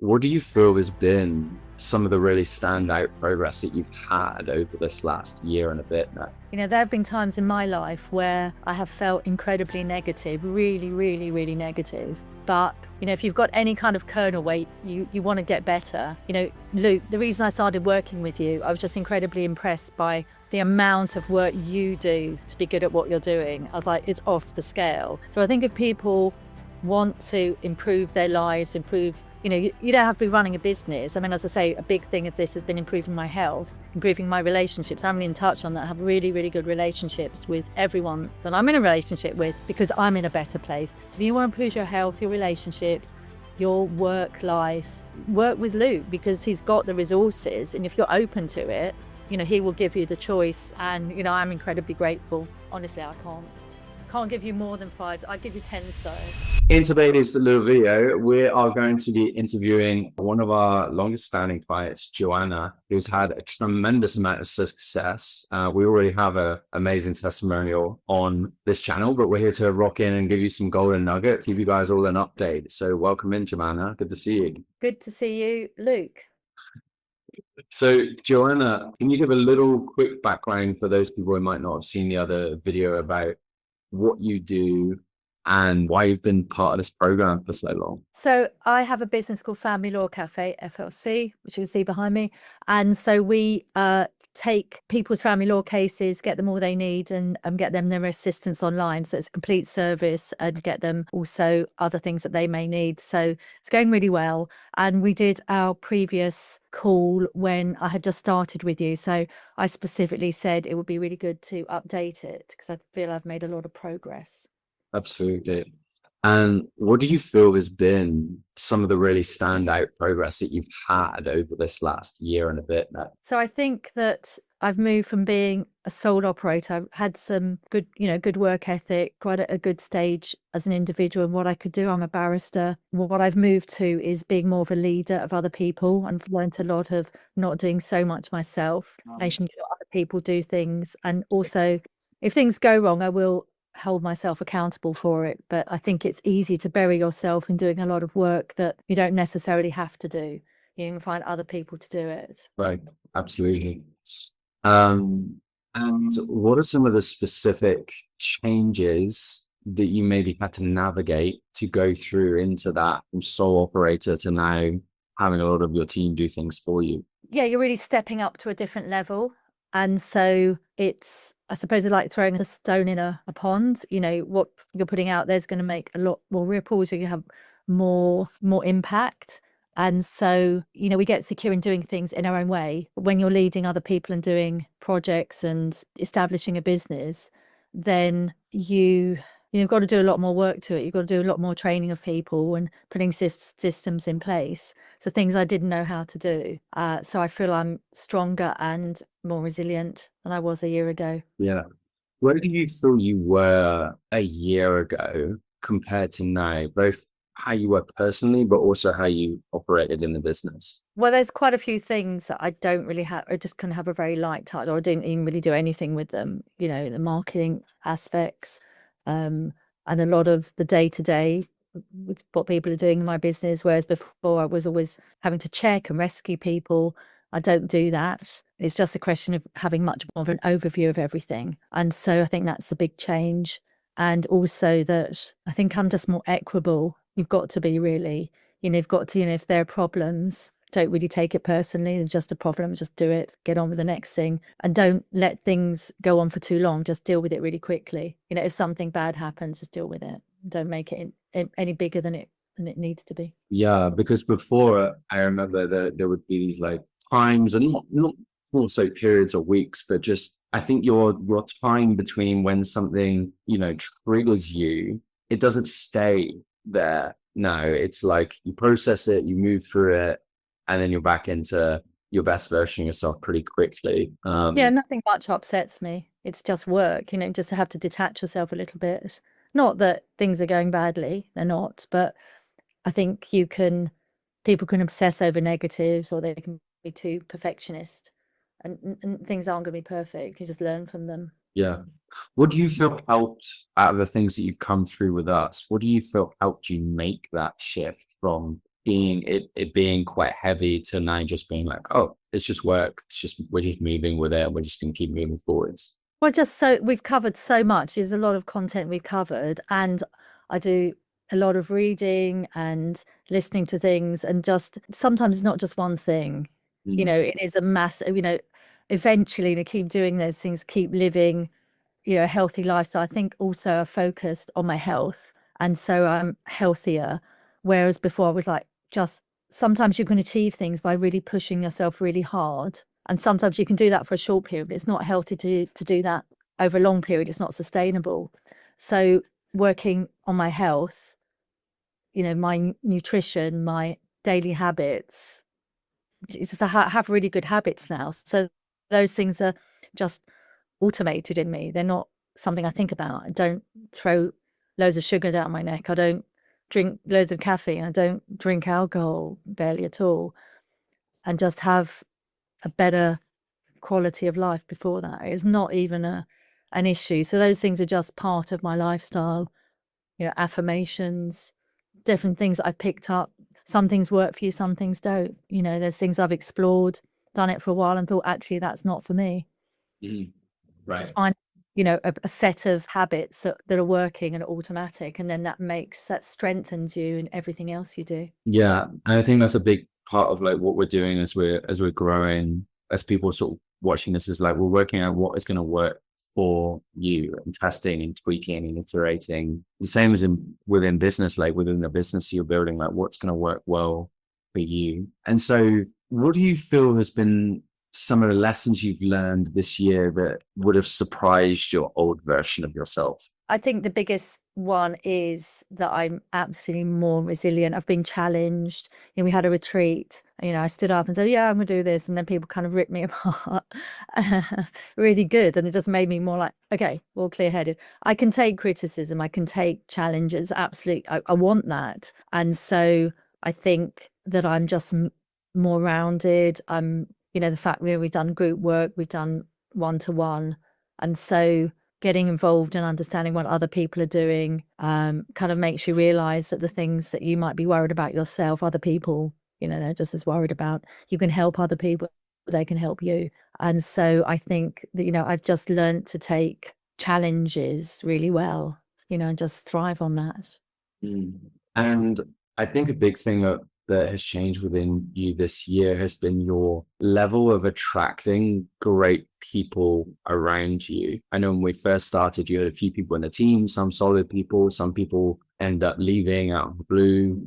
What do you feel has been some of the really standout progress that you've had over this last year and a bit now? There have been times in my life where I have felt incredibly negative, really, really, really negative. But, if you've got any kind of kernel weight, you want to get better. Luke, the reason I started working with you, I was just incredibly impressed by the amount of work you do to be good at what you're doing. I was like, it's off the scale. So I think if people want to improve their lives, you don't have to be running a business. I mean, as I say, a big thing of this has been improving my health, improving my relationships. I'm really in touch on that. I have really, really good relationships with everyone that I'm in a relationship with because I'm in a better place. So if you want to improve your health, your relationships, your work life, work with Luke because he's got the resources. And if you're open to it, he will give you the choice. And, I'm incredibly grateful. Honestly, I can't give you more than 5. I'd give you 10 stars. In today's little video, we are going to be interviewing one of our longest standing clients, Joanna, who's had a tremendous amount of success. We already have an amazing testimonial on this channel, but we're here to rock in and give you some golden nuggets, give you guys all an update. So welcome in, Joanna. Good to see you. Good to see you, Luke. So, Joanna, can you give a little quick background for those people who might not have seen the other video about what you do and why you've been part of this program for so long? So I have a business called Family Law Cafe, FLC, which you can see behind me. And so we take people's family law cases, get them all they need and get them their assistance online. So it's a complete service and get them also other things that they may need. So it's going really well. And we did our previous call when I had just started with you. So I specifically said it would be really good to update it because I feel I've made a lot of progress. Absolutely. And what do you feel has been some of the really standout progress that you've had over this last year and a bit now? So I think that I've moved from being a sole operator. I've had some good, good work ethic, quite a good stage as an individual and what I could do. I'm a barrister. Well, what I've moved to is being more of a leader of other people and learned a lot of not doing so much myself, making sure other people do things. And also, if things go wrong, I will hold myself accountable for it. But I think it's easy to bury yourself in doing a lot of work that you don't necessarily have to do. You can find other people to do it. Right, absolutely. And what are some of the specific changes that you maybe had to navigate to go through into that from sole operator to now having a lot of your team do things for you? Yeah, you're really stepping up to a different level. And so I suppose it's like throwing a stone in a pond. What you're putting out there's going to make a lot more ripples. You have more impact. And so, we get secure in doing things in our own way. But when you're leading other people and doing projects and establishing a business, then you've got to do a lot more work to it. You've got to do a lot more training of people and putting systems in place. So things I didn't know how to do. So I feel I'm stronger and more resilient than I was a year ago. Yeah. Where do you feel you were a year ago compared to now, both how you were personally, but also how you operated in the business? Well, there's quite a few things that I don't really have, I just kind of have a very light touch, or I didn't even really do anything with them, the marketing aspects, and a lot of the day-to-day with what people are doing in my business. Whereas before I was always having to check and rescue people. I don't do that. It's just a question of having much more of an overview of everything. And so I think that's a big change. And also that I think I'm just more equable. You've got to be really, you've got to, if there are problems, don't really take it personally. It's just a problem, just do it, get on with the next thing. And don't let things go on for too long. Just deal with it really quickly. If something bad happens, just deal with it. Don't make it any bigger than it needs to be. Yeah, because before I remember that there would be these like times, and not also periods of weeks, but just I think your time between when something triggers you, it doesn't stay there. No, it's like you process it, you move through it, and then you're back into your best version of yourself pretty quickly. Yeah, nothing much upsets me. It's just work, just to have to detach yourself a little bit. Not that things are going badly, they're not, but I think people can obsess over negatives, or they can be too perfectionist, and things aren't going to be perfect. You just learn from them. Yeah. What do you feel helped out of the things that you've come through with us? What do you feel helped you make that shift from it being quite heavy to now just being like, oh, it's just work. It's just, we're just moving with it. We're just going to keep moving forwards. Well, just so we've covered so much. There's a lot of content we've covered, and I do a lot of reading and listening to things, and just sometimes it's not just one thing. You Mm. know, it is a massive, eventually to keep doing those things, keep living, a healthy lifestyle. I think also I focused on my health, and so I'm healthier. Whereas before I was like, just sometimes you can achieve things by really pushing yourself really hard. And sometimes you can do that for a short period, but it's not healthy to do that over a long period. It's not sustainable. So working on my health, my nutrition, my daily habits, just to have really good habits now. So those things are just automated in me. They're not something I think about. I don't throw loads of sugar down my neck. I don't drink loads of caffeine. I don't drink alcohol barely at all. And just have a better quality of life before that. It's not even an issue. So those things are just part of my lifestyle, affirmations, different things that I picked up. Some things work for you, some things don't. There's things I've explored, done it for a while and thought, actually, that's not for me. Mm. Right. Just find, a set of habits that are working and are automatic. And then that strengthens you in everything else you do. Yeah. And I think that's a big part of like what we're doing as we're growing, as people sort of watching this, is like we're working out what is going to work for you and testing and tweaking and iterating. The same as within business, like within the business you're building, like what's going to work well for you. And so what do you feel has been some of the lessons you've learned this year that would have surprised your old version of yourself? I think the biggest one is that I'm absolutely more resilient. I've been challenged. We had a retreat. I stood up and said, yeah, I'm going to do this. And then people kind of ripped me apart. Really good. And it just made me more like, okay, more clear-headed. I can take criticism. I can take challenges. Absolutely. I want that. And so I think that I'm just more rounded. I'm, the fact we've done group work, we've done one-to-one. And so getting involved and understanding what other people are doing kind of makes you realize that the things that you might be worried about yourself, other people, they're just as worried about. You can help other people, they can help you. And so I think that, I've just learned to take challenges really well, and just thrive on that. Mm. And I think a big thing that has changed within you this year has been your level of attracting great people around you. I know when we first started, you had a few people in the team, some solid people, some people end up leaving out of the blue.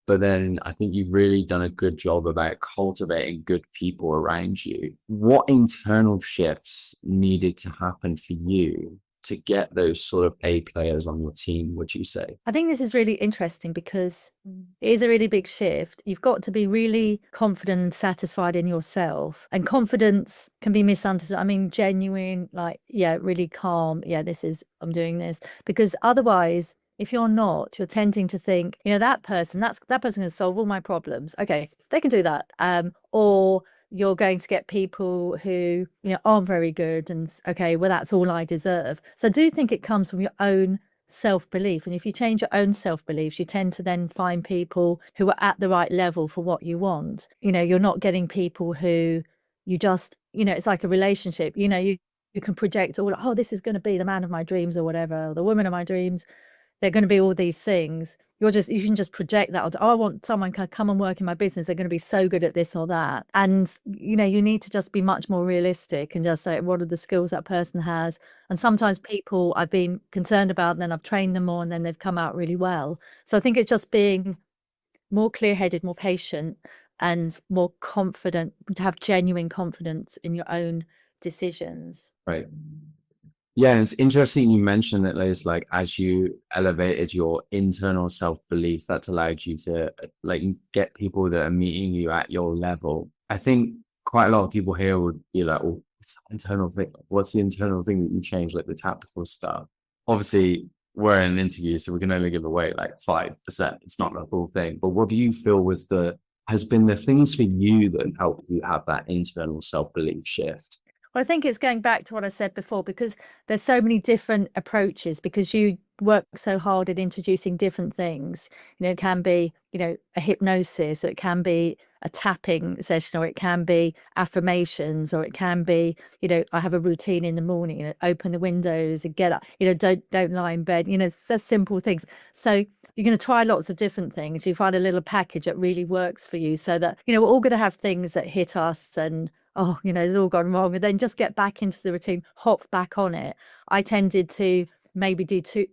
But then I think you've really done a good job about cultivating good people around you. What internal shifts needed to happen for you to get those sort of A players on your team, would you say? I think this is really interesting because it is a really big shift. You've got to be really confident and satisfied in yourself. And confidence can be misunderstood. I mean, genuine, like, yeah, really calm. Yeah, I'm doing this. Because otherwise, if you're not, you're tending to think, that person can solve all my problems. Okay, they can do that. Or you're going to get people who, aren't very good and okay, well, that's all I deserve. So I do think it comes from your own self-belief. And if you change your own self-beliefs, you tend to then find people who are at the right level for what you want. You're not getting people who you just, it's like a relationship, you can project all, oh, this is going to be the man of my dreams or whatever, or the woman of my dreams. They're going to be all these things. You can just project that. Oh, I want someone to come and work in my business. They're going to be so good at this or that. And, you need to just be much more realistic and just say, what are the skills that person has? And sometimes people I've been concerned about, and then I've trained them more, and then they've come out really well. So I think it's just being more clear-headed, more patient, and more confident, to have genuine confidence in your own decisions. Right. Yeah, and it's interesting you mentioned that, Liz, like as you elevated your internal self-belief, that's allowed you to like get people that are meeting you at your level. I think quite a lot of people here would be like, oh, it's the internal thing. What's the internal thing that you change, like the tactical stuff? Obviously, we're in an interview, so we can only give away like 5%. It's not the whole thing. But what do you feel has been the things for you that helped you have that internal self-belief shift? Well, I think it's going back to what I said before, because there's so many different approaches, because you work so hard at introducing different things. It can be, a hypnosis, or it can be a tapping session, or it can be affirmations, or it can be, I have a routine in the morning, open the windows and get up, don't lie in bed, there's simple things. So you're going to try lots of different things. You find a little package that really works for you, so that, we're all going to have things that hit us and, oh, it's all gone wrong. And then just get back into the routine, hop back on it. I tended to maybe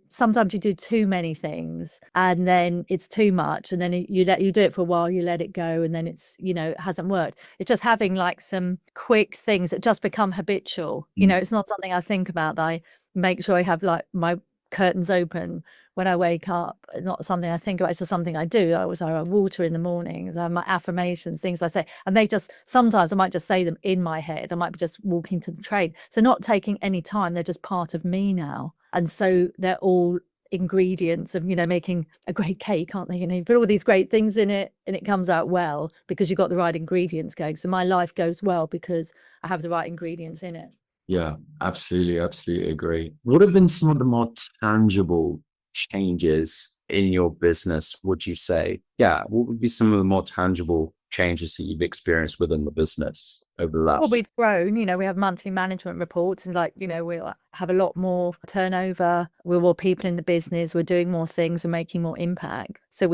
sometimes you do too many things and then it's too much. And then you do it for a while, you let it go. And then it's, it hasn't worked. It's just having like some quick things that just become habitual. It's not something I think about. I make sure I have like my curtains open when I wake up. Not something I think about, it's just something I do. I always have water in the mornings, I have my affirmations, things I say, and they just, sometimes I might just say them in my head. I might be just walking to the train, so not taking any time. They're just part of me now, and so they're all ingredients of making a great cake, aren't they? You put all these great things in it and it comes out well because you've got the right ingredients going. So my life goes well because I have the right ingredients in it. Yeah, absolutely, absolutely agree. What have been some of the more tangible changes in your business, would you say? Yeah, what would be some of the more tangible changes that you've experienced within the business over the Well, last? we've grown, we have monthly management reports, and we'll have a lot more turnover. We're more people in the business. We're doing more things. We're making more impact. So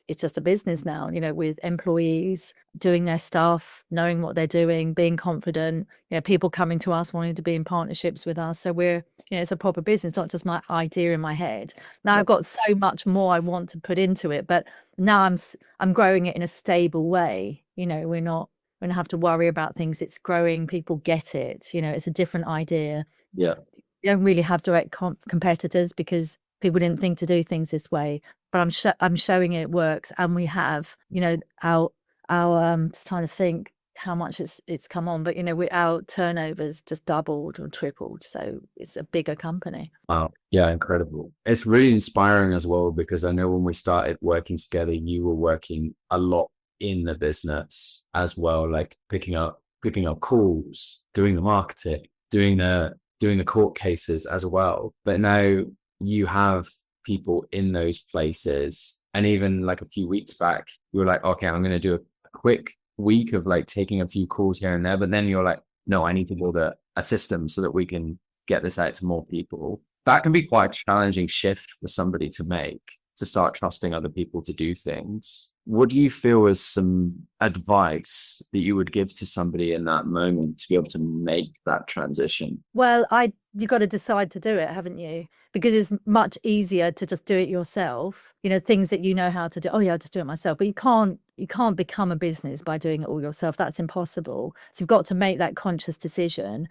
it's just a business now, with employees doing their stuff, knowing what they're doing, being confident, people coming to us, wanting to be in partnerships with us. So we're, it's a proper business, not just my idea in my head. Now I've got so much more I want to put into it, but now I'm growing it in a stable way. We're not going to have to worry about things. It's growing. People get it. It's a different idea. Yeah. You don't really have direct competitors because people didn't think to do things this way. But I'm showing it works, and we have, our just trying to think how much it's come on, but our turnovers just doubled or tripled, so it's a bigger company. Wow. Yeah, incredible. It's really inspiring as well, because I know when we started working together, you were working a lot in the business as well, like picking up calls, doing the marketing, doing the court cases as well. But now you have people in those places. And even like a few weeks back, you were like, okay, I'm going to do a quick week of like taking a few calls here and there. But then you're like, no, I need to build a system so that we can get this out to more people. That can be quite a challenging shift for somebody to make, to start trusting other people to do things. What do you feel is some advice that you would give to somebody in that moment to be able to make that transition? Well, you've got to decide to do it, haven't you? Because it's much easier to just do it yourself. Things that you know how to do. Oh yeah, I'll just do it myself. But you can't become a business by doing it all yourself. That's impossible. So you've got to make that conscious decision.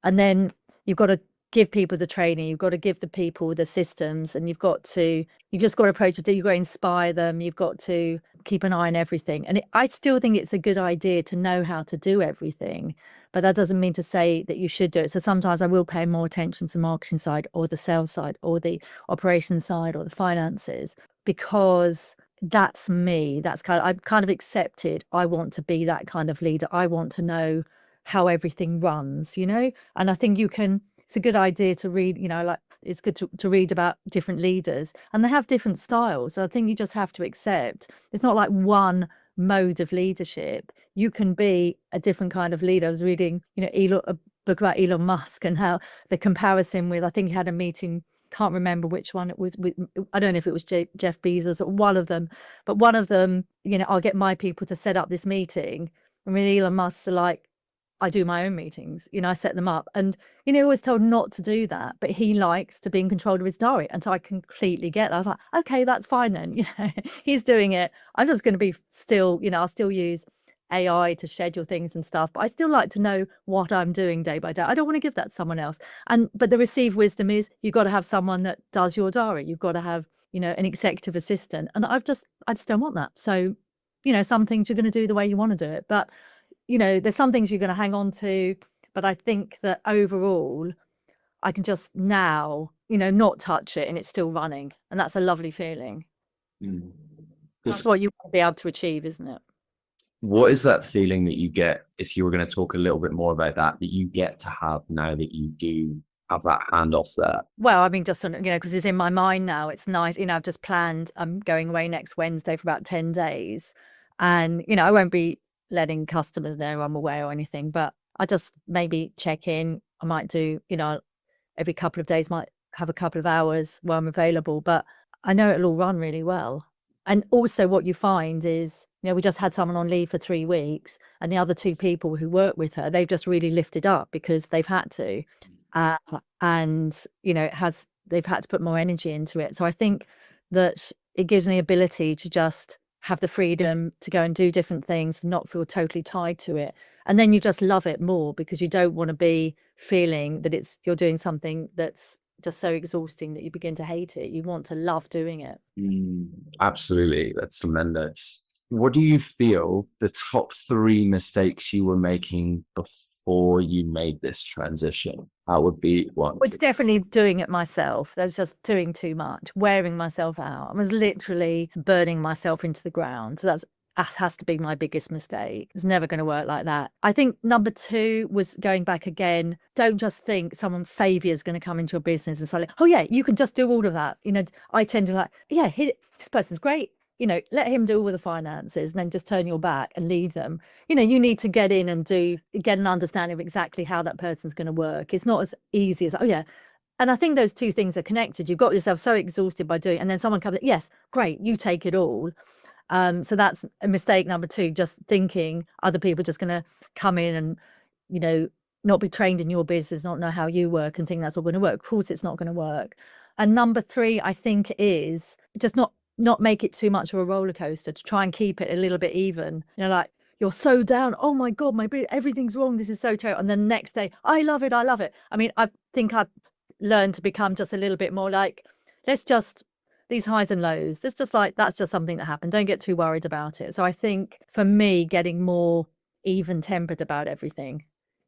And then you've got to give people the training. You've got to give the people the systems, and you just got to approach it. You've got to inspire them. You've got to keep an eye on everything. And I still think it's a good idea to know how to do everything. But that doesn't mean to say that you should do it. So sometimes I will pay more attention to the marketing side, or the sales side, or the operations side, or the finances, because that's me. I've kind of accepted I want to be that kind of leader. I want to know how everything runs, and I think it's a good idea to read, like it's good to read about different leaders, and they have different styles. So I think you just have to accept it's not like one mode of leadership. You can be a different kind of leader. I was reading, a book about Elon Musk, and how the comparison with, I think he had a meeting, can't remember which one it was with, I don't know if it was Jeff Bezos or one of them, but one of them, I'll get my people to set up this meeting. I mean, Elon Musk's like, I do my own meetings, I set them up. And, he was told not to do that, but he likes to be in control of his diary. And so I completely get that. I was like, okay, that's fine then. He's doing it. I'm just going to be still, I'll still use AI to schedule things and stuff, but I still like to know what I'm doing day by day. I don't want to give that to someone else. But the received wisdom is you've got to have someone that does your diary. You've got to have, an executive assistant. And I just don't want that. So, some things you're going to do the way you want to do it. But there's some things you're going to hang on to, but I think that overall, I can just now, not touch it and it's still running. And that's a lovely feeling. Mm. That's what you want to be able to achieve, isn't it? What is that feeling that you get if you were going to talk a little bit more about that, that you get to have now that you do have that hand off there? Well, I mean, just on, because it's in my mind now. It's nice. I've just planned, I'm going away next Wednesday for about 10 days. And, I won't be letting customers know I'm away or anything, but I just maybe check in. I might do, every couple of days, might have a couple of hours where I'm available, but I know it'll all run really well. And also, what you find is, we just had someone on leave for 3 weeks, and the other two people who work with her, they've just really lifted up because they've had to. Uh, and, they've had to put more energy into it. So I think that it gives me the ability to just have the freedom to go and do different things and not feel totally tied to it. And then you just love it more because you don't want to be feeling that you're doing something that's just so exhausting that you begin to hate it. You want to love doing it. Absolutely. That's tremendous. What do you feel the top three mistakes you were making before you made this transition? That would be one. Well, it's definitely doing it myself. I was just doing too much, wearing myself out. I was literally burning myself into the ground. So that has to be my biggest mistake. It's never going to work like that. I think number two was going back again. Don't just think someone's savior is going to come into your business and say, oh yeah, you can just do all of that. I tend to this person's great. Let him do all the finances and then just turn your back and leave them. You need to get in and get an understanding of exactly how that person's going to work. It's not as easy as, oh yeah. And I think those two things are connected. You've got yourself so exhausted by doing, and then someone comes, yes, great, you take it all. So that's a mistake number two, just thinking other people are just going to come in and, not be trained in your business, not know how you work and think that's all going to work. Of course, it's not going to work. And number three, I think, is just not make it too much of a roller coaster, to try and keep it a little bit even. Like you're so down. Oh my God, everything's wrong. This is so terrible. And then the next day, I love it. I love it. I mean, I think I've learned to become just a little bit more like, these highs and lows. It's just like, that's just something that happened. Don't get too worried about it. So I think for me, getting more even tempered about everything.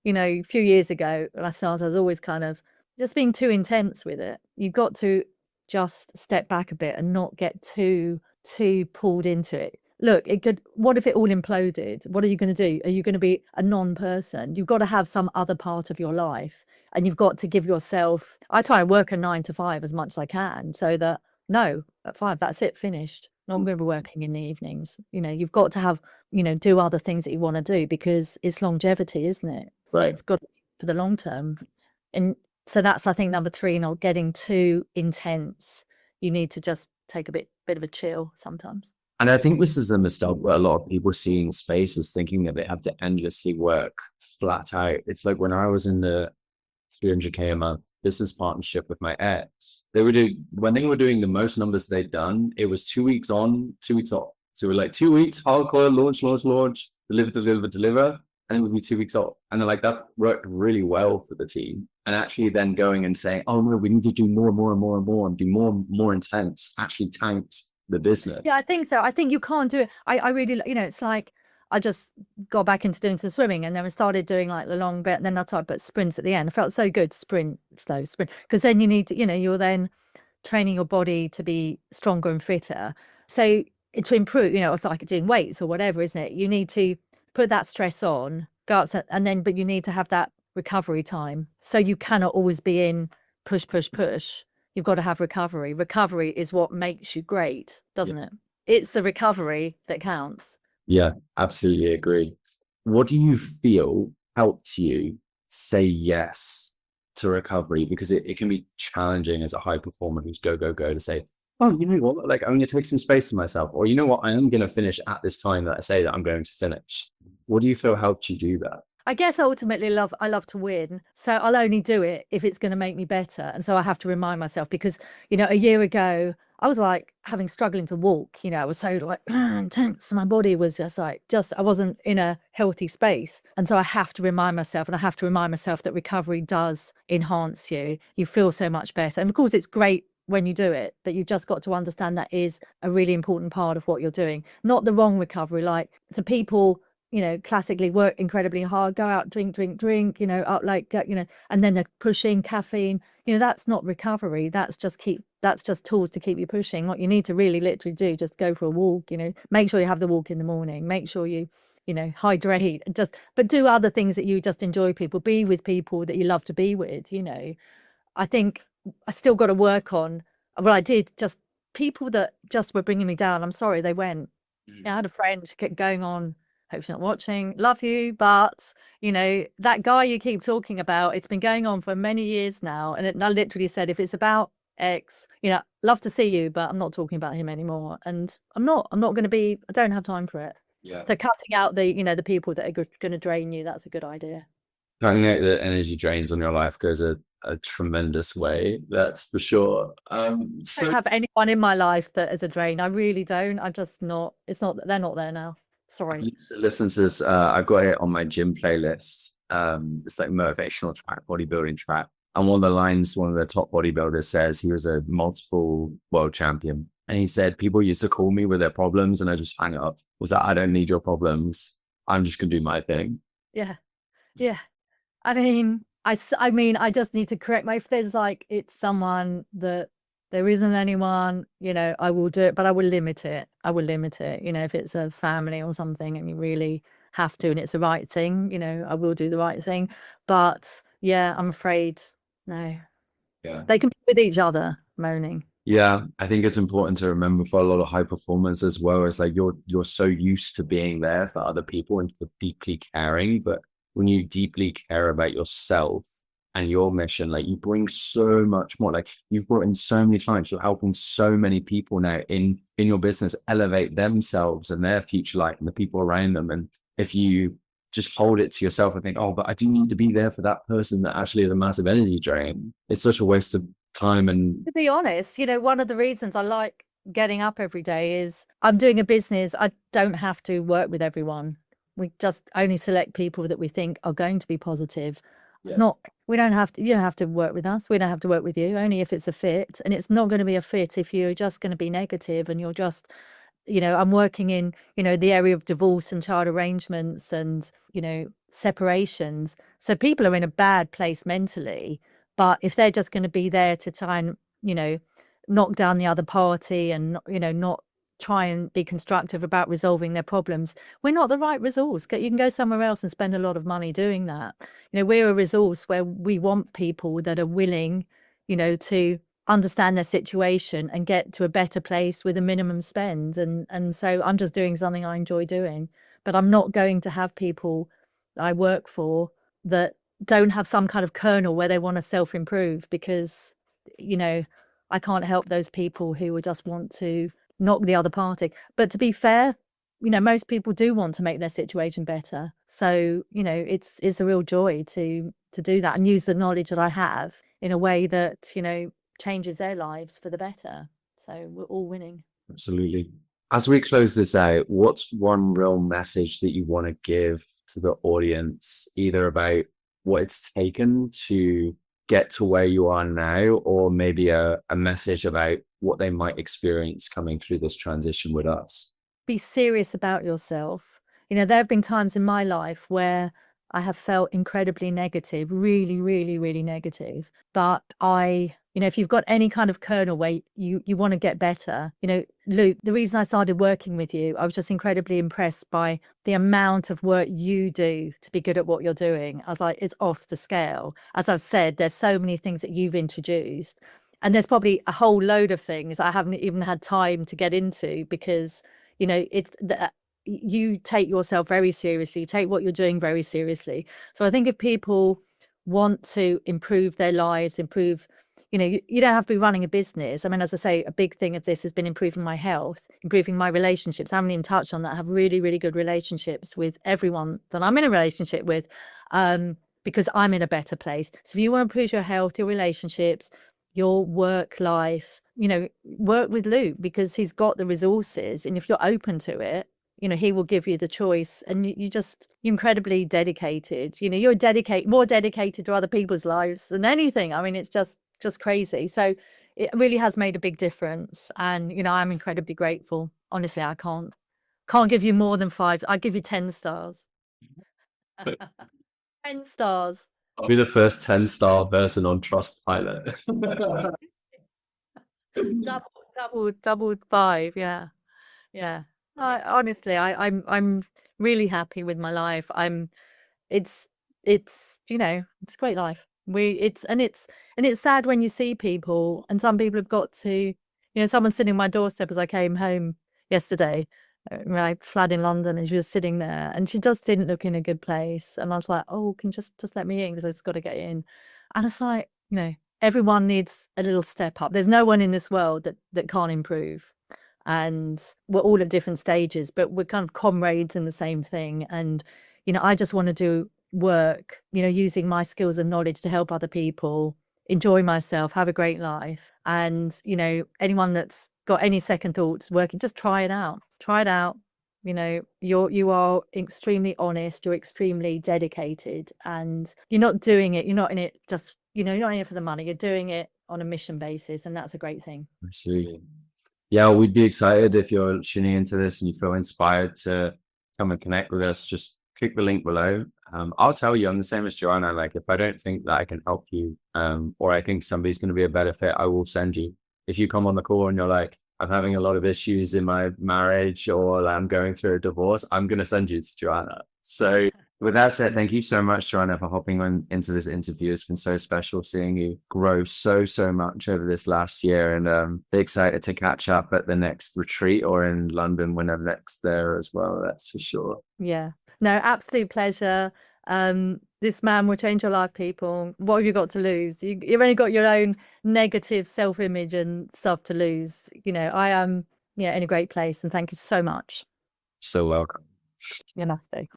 A few years ago when I started, I was always kind of just being too intense with it. You've got to just step back a bit and not get too pulled into it. Look, what if it all imploded? What are you going to do? Are you going to be a non-person? You've got to have some other part of your life, and you've got to give yourself, I try and work a 9 to 5 as much as I can, so that no, at 5, that's it, finished. Not going to be working in the evenings. You've got to have, do other things that you want to do, because it's longevity, isn't it? Right. It's got to be for the long term. And so that's, I think, number three, not getting too intense. You need to just take a bit of a chill sometimes. And I think this is a mistake where a lot of people see in space, is thinking that they have to endlessly work flat out. It's like when I was in the 300K a month business partnership with my ex, when they were doing the most numbers they'd done, it was 2 weeks on, 2 weeks off. So we're like 2 weeks, hardcore, launch, deliver, and it would be 2 weeks off. And like that worked really well for the team. And actually then going and saying, oh no, we need to do more and be more intense, actually tanked the business. Yeah, I think so. I think you can't do it. I really, it's like, I just got back into doing some swimming, and then I started doing like the long bit, and then I started put sprints at the end. It felt so good, slow sprint, because then you need to, you're then training your body to be stronger and fitter. So to improve, it's like doing weights or whatever, isn't it? You need to put that stress on, go up, but you need to have that recovery time. So you cannot always be in push. You've got to have recovery. Recovery is what makes you great, doesn't it? It's the recovery that counts. Yeah, absolutely agree. What do you feel helped you say yes to recovery? Because it can be challenging as a high performer who's go to say, oh, you know what, like I'm going to take some space for myself, or you know what, I am going to finish at this time that I say that I'm going to finish. What do you feel helped you do that? I guess ultimately I love to win. So I'll only do it if it's going to make me better. And so I have to remind myself, because, a year ago, I was like struggling to walk, I was so like intense. My body was I wasn't in a healthy space. And so I have to remind myself, that recovery does enhance you. You feel so much better. And of course, it's great when you do it, but you've just got to understand that is a really important part of what you're doing. Not the wrong recovery. So people, classically work incredibly hard, go out, drink, up and then they're pushing caffeine. That's not recovery. That's just tools to keep you pushing. What you need to really literally do, just go for a walk, make sure you have the walk in the morning, make sure you hydrate, but do other things that you just enjoy. Be with people that you love to be with. I think I still got to work on. Well, I did just people that just were bringing me down. I'm sorry they went. I had a friend kept going on. Hope she's not watching. Love you, but that guy you keep talking about. It's been going on for many years now, and I literally said, if it's about X, love to see you, but I'm not talking about him anymore. And I'm not going to be. I don't have time for it. Yeah. So cutting out the people that are going to drain you. That's a good idea. Cutting out the energy drains on your life goes a tremendous way, that's for sure. I don't have anyone in my life that is a drain. I really don't. I'm just not. It's not. They're not there now. Sorry. Listen to this. I got it on my gym playlist. It's like motivational track, bodybuilding track. And one of the lines, one of the top bodybuilders says he was a multiple world champion. And he said, people used to call me with their problems and I just hang up. Was that, I don't need your problems. I'm just going to do my thing. Yeah. Yeah. I mean, I just need to correct if there's it's someone that there isn't anyone, I will do it, but I will limit it. If it's a family or something and you really have to, and it's the right thing, I will do the right thing. But yeah, I'm afraid, no. Yeah. They compete with each other, moaning. Yeah, I think it's important to remember for a lot of high performers as well, as like you're so used to being there for other people and for deeply caring, but when you deeply care about yourself and your mission, like you bring so much more. Like you've brought in so many clients, you're helping so many people now in your business elevate themselves and their future life and the people around them. And if you just hold it to yourself and think, oh, but I do need to be there for that person that actually is a massive energy drain, it's such a waste of time. And to be honest, one of the reasons I like getting up every day is I'm doing a business. I don't have to work with everyone. We just only select people that we think are going to be positive. Yeah. We don't have to, you don't have to work with us. We don't have to work with you, only if it's a fit. And it's not going to be a fit if you're just going to be negative and you're just, I'm working in, the area of divorce and child arrangements and, separations. So people are in a bad place mentally, but if they're just going to be there to try and, knock down the other party and, not try and be constructive about resolving their problems, we're not the right resource. You can go somewhere else and spend a lot of money doing that. We're a resource where we want people that are willing, to understand their situation and get to a better place with a minimum spend. And so I'm just doing something I enjoy doing, but I'm not going to have people that I work for that don't have some kind of kernel where they want to self-improve, because, I can't help those people who would just want to knock the other party. But to be fair, most people do want to make their situation better. So, it's a real joy to do that and use the knowledge that I have in a way that, changes their lives for the better. So we're all winning. Absolutely. As we close this out, what's one real message that you want to give to the audience, either about what it's taken to get to where you are now, or maybe a message about what they might experience coming through this transition with us? Be serious about yourself. There have been times in my life where I have felt incredibly negative, really, really, really negative. But if you've got any kind of kernel weight, you want to get better. Luke, the reason I started working with you, I was just incredibly impressed by the amount of work you do to be good at what you're doing. I was like, it's off the scale. As I've said, there's so many things that you've introduced. And there's probably a whole load of things I haven't even had time to get into, because, you take yourself very seriously, you take what you're doing very seriously. So I think if people want to improve their lives, you don't have to be running a business. I mean, as I say, a big thing of this has been improving my health, improving my relationships. I haven't even touched on that. I have really, really good relationships with everyone that I'm in a relationship with, because I'm in a better place. So if you want to improve your health, your relationships, your work life, work with Luke, because he's got the resources. And if you're open to it, he will give you the choice. And you're incredibly dedicated. You're more dedicated to other people's lives than anything. I mean, it's just crazy. So it really has made a big difference. And, I'm incredibly grateful. Honestly, I can't give you more than 5. I'll give you 10 stars. 10 stars. I'll be the first 10-star person on Trustpilot. double 5. Yeah. Yeah. Honestly, I'm really happy with my life. It's you know, it's a great life. It's sad when you see people, and some people have got to, you know, someone sitting on my doorstep as I came home yesterday, my flat in London, and she was sitting there, and she just didn't look in a good place. And I was like, oh, can you just let me in, because I just got to get in. And it's like, you know, everyone needs a little step up. There's no one in this world that can't improve. And we're all at different stages, but we're kind of comrades in the same thing. And, you know, I just want to do work, you know, using my skills and knowledge to help other people, enjoy myself, have a great life. And, you know, anyone that's got any second thoughts working, just try it out. Try it out. You know, you are extremely honest, you're extremely dedicated, and you're not doing it, you're not in it just, you know, you're not in it for the money, you're doing it on a mission basis, and that's a great thing. Absolutely. Yeah, we'd be excited if you're tuning into this and you feel inspired to come and connect with us. Just click the link below. I'll tell you, I'm the same as Joanna. Like, if I don't think that I can help you, or I think somebody's going to be a better fit, I will send you. If you come on the call and you're like, I'm having a lot of issues in my marriage, or I'm going through a divorce, I'm going to send you to Joanna. So with that said, thank you so much, Joanna, for hopping on into this interview. It's been so special seeing you grow so much over this last year, and excited to catch up at the next retreat or in London when I'm next there as well. That's for sure. Yeah, no, absolute pleasure. This man will change your life, people. What have you got to lose? You've only got your own negative self-image and stuff to lose. You know, I am, yeah, in a great place, and thank you so much. So welcome. Namaste.